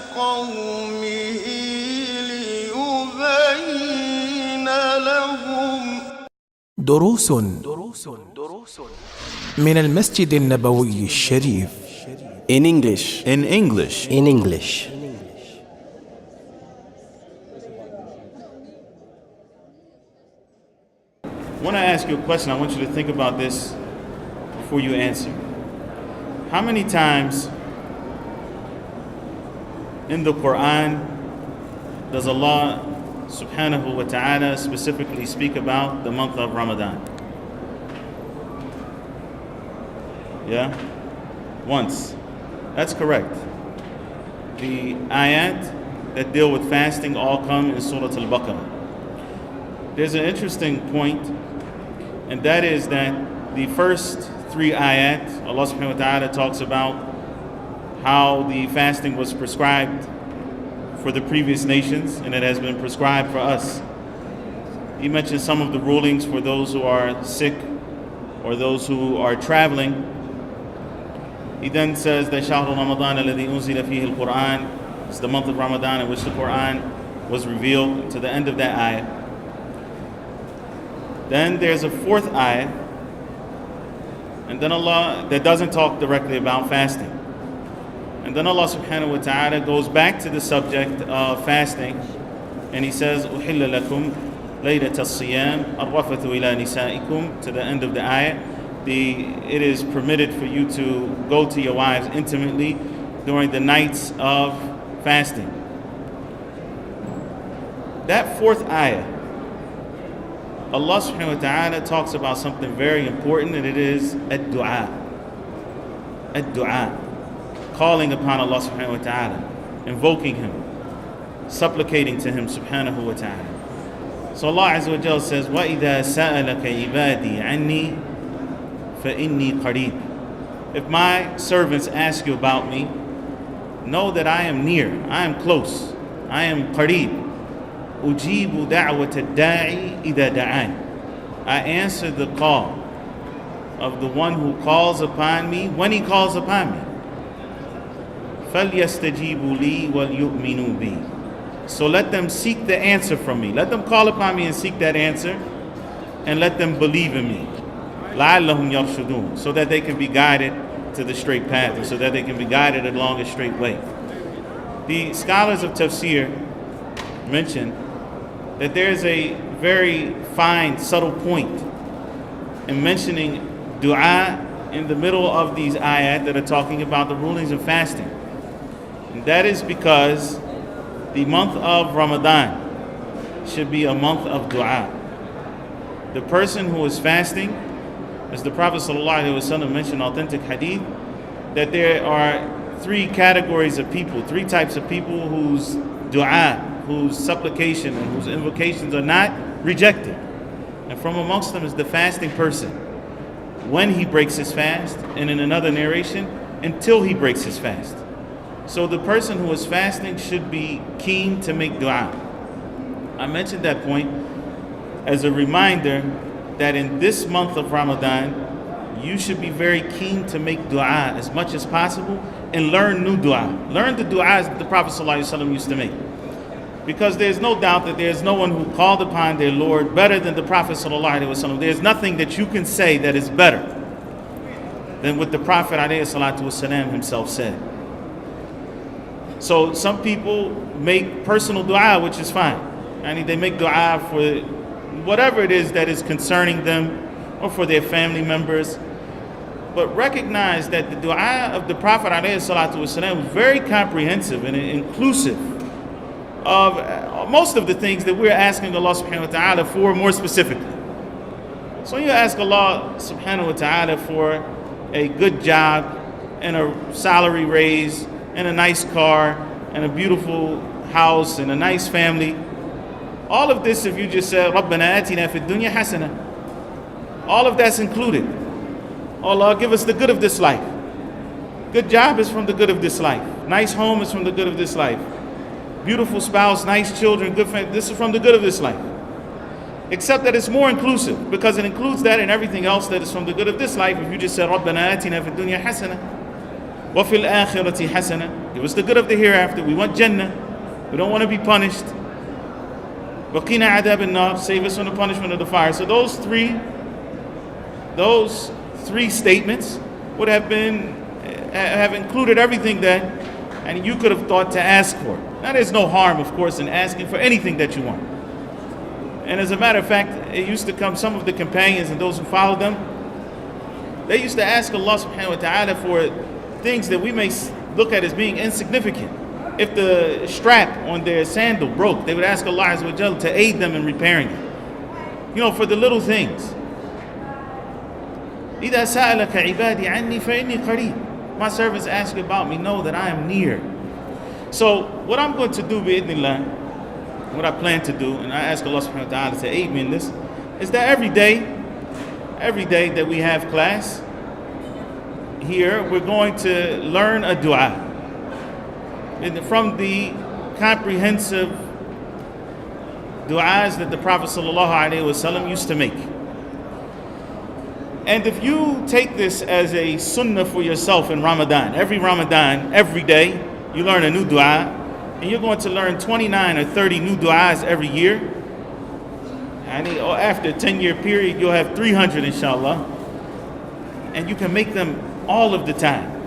لقومه ليبين لهم دروس من المسجد النبوي الشريف. In English. In English. In English. I want to ask you a question. I want you to think about this before you answer. How many times in the Quran does Allah subhanahu wa ta'ala specifically speak about the month of Ramadan? Yeah? Once. That's correct. The ayat that deal with fasting all come in Surah Al-Baqarah. There's an interesting point, and that is that the first three ayat, Allah subhanahu wa ta'ala talks about how the fasting was prescribed for the previous nations, and it has been prescribed for us. He mentions some of the rulings for those who are sick or those who are traveling. He then says that شهر رمضان الذي أنزل فيه القرآن, it's the month of Ramadan in which the Quran was revealed, to the end of that ayah. Then there's a fourth ayah, and then Allah, that doesn't talk directly about fasting. And then Allah subhanahu wa ta'ala goes back to the subject of fasting, and He says, أُحِلَّ لَكُمْ لَيْلَةَ الصِّيَامِ الرَّفَثُ إِلَى نِسَائِكُمْ, to the end of the ayah. It is permitted for you to go to your wives intimately during the nights of fasting. That fourth ayah, Allah subhanahu wa ta'ala talks about something very important, and it is ad-du'a. Ad-du'a. Calling upon Allah subhanahu wa ta'ala, invoking Him, supplicating to Him subhanahu wa ta'ala. So Allah azza wa jalla says, وَإِذَا سَأَلَكَ عِبَادِي عَنِّي فَإِنِّي قَرِيبٌ. If my servants ask you about me, know that I am near, I am close, I am qareeb. أُجِيبُ دَعْوَةَ الدَّاعِ إِذَا دَعَانِ. I answer the call of the one who calls upon me when he calls upon me. فَلْيَسْتَجِيبُوا لِي وَلْيُؤْمِنُوا بِي. So let them seek the answer from me. Let them call upon me and seek that answer, and let them believe in me. لَعَلَّهُمْ يَرْشُدُونَ. So that they can be guided to the straight path, and so that they can be guided along a straight way. The scholars of tafsir mention that there's a very fine, subtle point in mentioning dua in the middle of these ayat that are talking about the rulings of fasting. And that is because the month of Ramadan should be a month of dua. The person who is fasting, as the Prophet ﷺ mentioned in authentic hadith, that there are three categories of people, three types of people whose dua, whose supplication and whose invocations are not rejected. And from amongst them is the fasting person, when he breaks his fast, and in another narration, until he breaks his fast. So the person who is fasting should be keen to make dua. I mentioned that point as a reminder that in this month of Ramadan, you should be very keen to make dua as much as possible and learn new dua. Learn the duas that the Prophet ﷺ used to make. Because there's no doubt that there's no one who called upon their Lord better than the Prophet ﷺ. There's nothing that you can say that is better than what the Prophet ﷺ himself said. So some people make personal dua, which is fine. They make dua for whatever it is that is concerning them or for their family members. But recognize that the dua of the Prophet ﷺ was very comprehensive and inclusive of most of the things that we're asking Allah subhanahu wa ta'ala for more specifically. So you ask Allah subhanahu wa ta'ala for a good job and a salary raise and a nice car and a beautiful house and a nice family. All of this, if you just said, رَبَّنَا آتِنَا فِي الدُّنْيَا حَسَنًا, all of that's included. Allah, give us the good of this life. Good job is from the good of this life. Nice home is from the good of this life. Beautiful spouse, nice children, good family, this is from the good of this life. Except that it's more inclusive, because it includes that and everything else that is from the good of this life. If you just said, رَبَّنَا آتِنَا فِي الدُّنْيَا حَسَنًا, وَفِي الْآخِرَةِ حَسَنَةً. Give us the good of the hereafter. We want Jannah. We don't want to be punished. وَقِنَا عَذَابَ النَّارِ. Save us from the punishment of the fire. So those three statements would have included everything that and you could have thought to ask for. Now there's no harm, of course, in asking for anything that you want. And as a matter of fact, it used to come, some of the companions and those who followed them, they used to ask Allah subhanahu wa ta'ala for things that we may look at as being insignificant. If the strap on their sandal broke, they would ask Allah Azza wa Jalla to aid them in repairing it. You know, for the little things. إِذَا سَأَلَكَ عِبَادِي عَنِّي فَإِنِّي قَرِيبٌ. My servants ask about me, know that I am near. So what I'm going to do, bi'idhnillah, what I plan to do, and I ask Allah subhanahu wa ta'ala to aid me in this, is that every day that we have class here, we're going to learn a dua from the comprehensive du'as that the Prophet sallallahu alaihi wasallam used to make. And if you take this as a sunnah for yourself in Ramadan, every day, you learn a new dua, and you're going to learn 29 or 30 new du'as every year. And after a 10-year period, you'll have 300 inshallah. And you can make them all of the time.